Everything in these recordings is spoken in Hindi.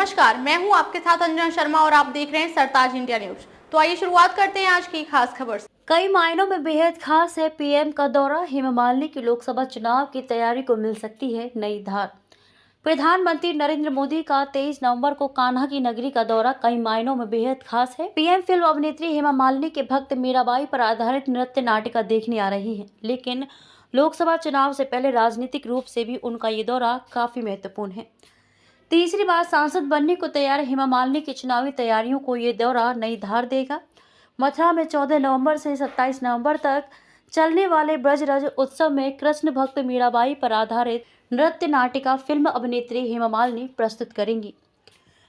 नमस्कार, मैं हूं आपके साथ अंजना शर्मा और आप देख रहे हैं सरताज इंडिया न्यूज। तो आइए शुरुआत करते हैं आज की खास खबर से। कई मायनों में बेहद खास है पीएम का दौरा। हेमा मालिनी की लोकसभा चुनाव की तैयारी को मिल सकती है नई धार। प्रधानमंत्री नरेंद्र मोदी का 23 नवंबर को कान्हा की नगरी का दौरा कई मायनों में बेहद खास है। पीएम फिल्म अभिनेत्री हेमा मालिनी के भक्त मीराबाई पर आधारित नृत्य नाटिका देखने आ रही है, लेकिन लोकसभा चुनाव से पहले राजनीतिक रूप से भी उनका ये दौरा काफी महत्वपूर्ण है। तीसरी बार सांसद बनने को तैयार हेमा मालिनी की चुनावी तैयारियों को ये दौरा नई धार देगा। मथुरा में 14 नवंबर से 27 नवंबर तक चलने वाले ब्रजरज उत्सव में कृष्ण भक्त मीराबाई पर आधारित नृत्य नाटिका फिल्म अभिनेत्री हेमा मालिनी प्रस्तुत करेंगी।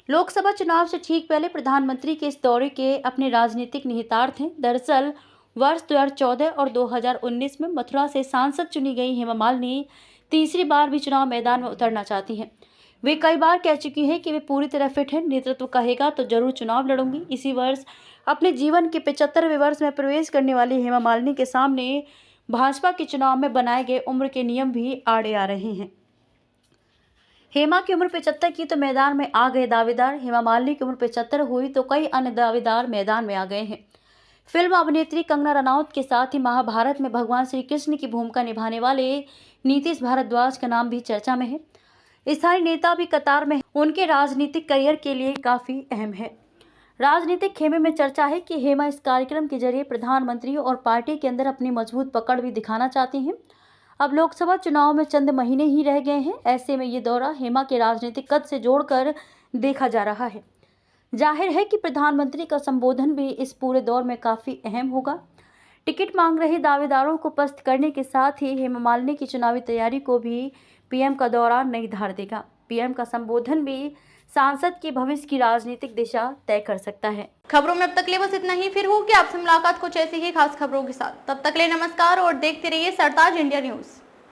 लोकसभा चुनाव से ठीक पहले प्रधानमंत्री के इस दौरे के अपने राजनीतिक निहितार्थ हैं। दरअसल वर्ष 2014 और 2019 में मथुरा से सांसद चुनी गई हेमा मालिनी तीसरी बार भी चुनाव मैदान में उतरना चाहती हैं। वे कई बार कह चुकी हैं कि वे पूरी तरह फिट हैं, नेतृत्व कहेगा तो जरूर चुनाव लड़ूंगी। इसी वर्ष अपने जीवन के 75वें वर्ष में प्रवेश करने वाली हेमा मालिनी के सामने भाजपा के चुनाव में बनाए गए उम्र के नियम भी आड़े आ रहे हैं। हेमा की उम्र 75 की तो मैदान में आ गए दावेदार। हेमा मालिनी की उम्र 75 हुई तो कई अन्य दावेदार मैदान में आ गए हैं। फिल्म अभिनेत्री कंगना रनौत के साथ ही महाभारत में भगवान श्री कृष्ण की भूमिका निभाने वाले नीतीश भारद्वाज का नाम भी चर्चा में है। स्थानीय नेता भी कतार में उनके राजनीतिक करियर के लिए काफी अहम है। राजनीतिक खेमे में चर्चा है कि हेमा इस कार्यक्रम के जरिए प्रधानमंत्री और पार्टी के अंदर अपनी मजबूत पकड़ भी दिखाना चाहती हैं। अब लोकसभा चुनाव में चंद महीने ही रह गए हैं, ऐसे में ये दौरा हेमा के राजनीतिक कद से जोड़कर देखा जा रहा है। जाहिर है कि प्रधानमंत्री का संबोधन भी इस पूरे दौर में काफी अहम होगा। टिकट मांग रहे दावेदारों को पस्त करने के साथ ही हेमा मालिनी की चुनावी तैयारी को भी पीएम का दौरा नई धार देगा। पीएम का संबोधन भी सांसद के भविष्य की राजनीतिक दिशा तय कर सकता है। खबरों में अब तक ले बस इतना ही। फिर होगी आपसे मुलाकात कुछ ऐसी ही खास खबरों के साथ। तब तक ले नमस्कार और देखते रहिए सरताज इंडिया न्यूज।